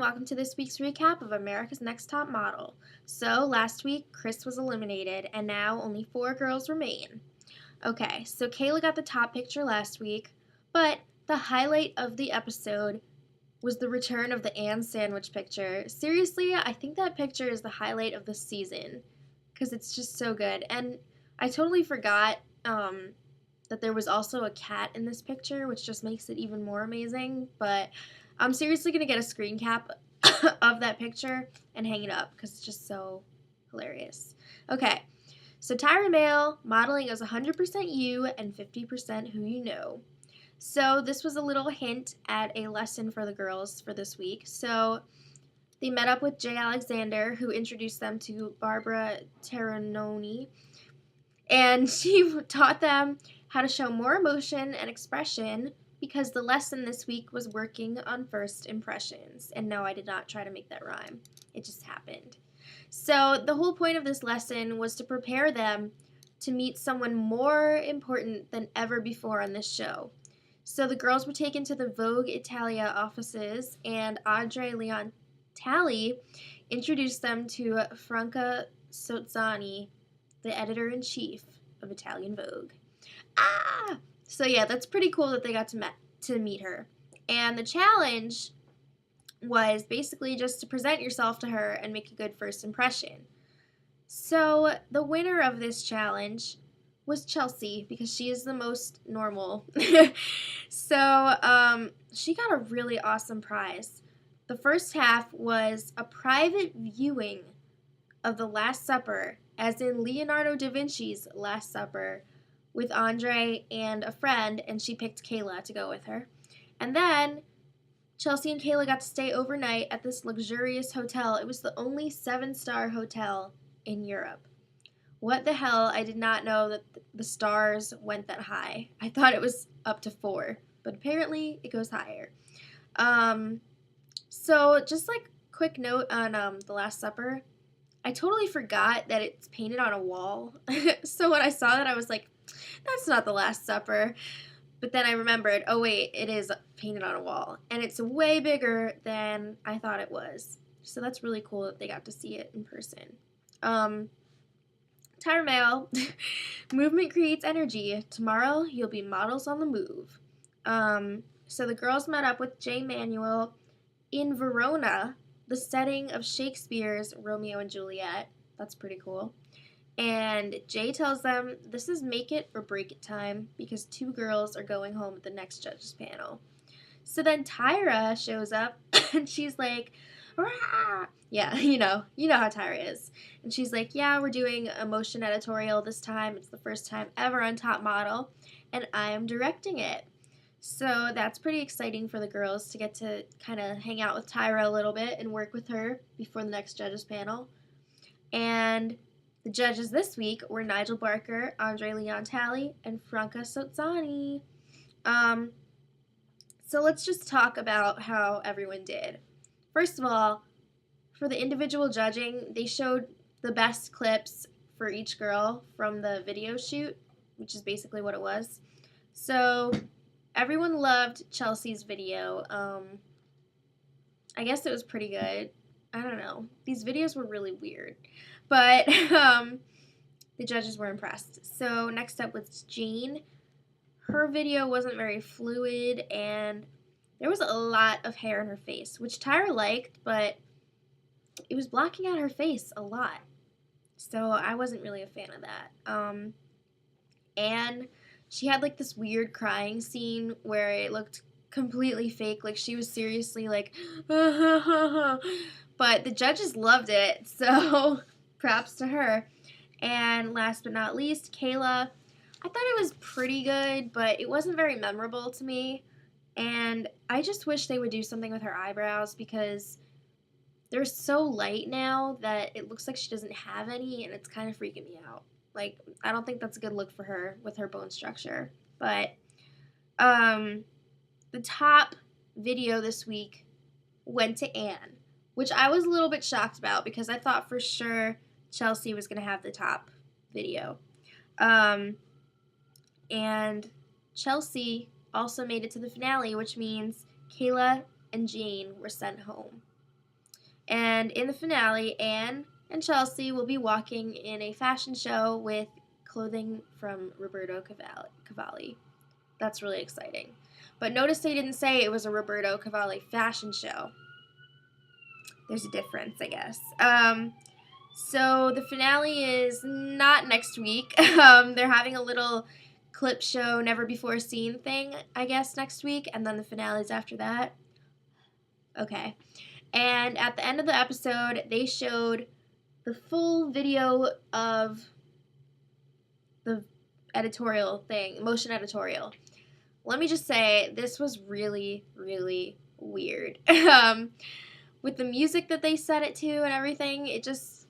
welcome to this week's recap of America's Next Top Model. So, last week, Chris was eliminated, and now only 4 girls remain. Okay, so Kayla got the top picture last week, but the highlight of the episode was the return of the Ann sandwich picture. Seriously, I think that picture is the highlight of the season, because it's just so good. And I totally forgot that there was also a cat in this picture, which just makes it even more amazing, but I'm seriously going to get a screen cap of that picture and hang it up because it's just so hilarious. Okay, so Tyra Mail modeling is 100% you and 50% who you know. So this was a little hint at a lesson for the girls for this week. So they met up with Jay Alexander, who introduced them to Barbara Terranoni, and she taught them how to show more emotion and expression because the lesson this week was working on first impressions. And no, I did not try to make that rhyme. It just happened. So the whole point of this lesson was to prepare them to meet someone more important than ever before on this show. So the girls were taken to the Vogue Italia offices, and Audrey Leon Talley introduced them to Franca Sozzani, the editor-in-chief of Italian Vogue. So yeah, that's pretty cool that they got to meet her. And the challenge was basically just to present yourself to her and make a good first impression. So the winner of this challenge was Chelsea because she is the most normal. So she got a really awesome prize. The first half was a private viewing of The Last Supper, as in Leonardo da Vinci's Last Supper, with Andre and a friend, and she picked Kayla to go with her. And then Chelsea and Kayla got to stay overnight at this luxurious hotel. It was the only 7-star hotel in Europe. What the hell? I did not know that the stars went that high. I thought it was up to 4, but apparently it goes higher. So just like quick note on The Last Supper, I totally forgot that it's painted on a wall. So when I saw that, I was like, that's not The Last Supper. But then I remembered, oh wait, it is painted on a wall. And it's way bigger than I thought it was. So that's really cool that they got to see it in person. Tyra Mail, movement creates energy. Tomorrow, you'll be models on the move. So the girls met up with Jay Manuel in Verona, the setting of Shakespeare's Romeo and Juliet. That's pretty cool. And Jay tells them this is make it or break it time because 2 girls are going home at the next judges panel. So then Tyra shows up and she's like, rah! Yeah, you know how Tyra is. And she's like, yeah, we're doing a motion editorial this time. It's the first time ever on Top Model, and I am directing it. So that's pretty exciting for the girls to get to kind of hang out with Tyra a little bit and work with her before the next judges panel. And the judges this week were Nigel Barker, Andre Leon Talley, and Franca Sozzani. So let's just talk about how everyone did. First of all, for the individual judging, they showed the best clips for each girl from the video shoot, which is basically what it was. So everyone loved Chelsea's video. I guess it was pretty good. I don't know. These videos were really weird. But the judges were impressed. So next up was Jane. Her video wasn't very fluid, and there was a lot of hair in her face, which Tyra liked, but it was blocking out her face a lot. So I wasn't really a fan of that. And she had like this weird crying scene where it looked completely fake, like she was seriously like, but the judges loved it, so props to her. And last but not least, Kayla. I thought it was pretty good, but it wasn't very memorable to me. And I just wish they would do something with her eyebrows because they're so light now that it looks like she doesn't have any, and it's kind of freaking me out. Like, I don't think that's a good look for her with her bone structure. But the top video this week went to Anne, which I was a little bit shocked about because I thought for sure Chelsea was going to have the top video. And Chelsea also made it to the finale, which means Kayla and Jane were sent home. And in the finale, Anne and Chelsea will be walking in a fashion show with clothing from Roberto Cavalli. That's really exciting. But notice they didn't say it was a Roberto Cavalli fashion show. There's a difference, I guess. So the finale is not next week. They're having a little clip show, never before seen thing, I guess, next week, and then the finale's after that. Okay. And at the end of the episode, they showed the full video of the editorial thing, motion editorial. Let me just say, this was really, really weird. With the music that they set it to and everything, it just,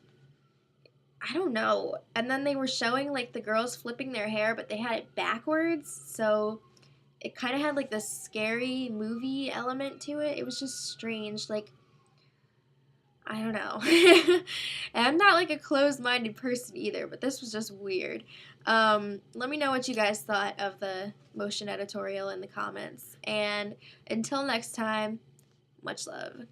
I don't know. And then they were showing, like, the girls flipping their hair, but they had it backwards, so it kind of had, like, this scary movie element to it. It was just strange, like, I don't know. And I'm not, like, a closed-minded person either, but this was just weird. Let me know what you guys thought of the motion editorial in the comments. And until next time, much love.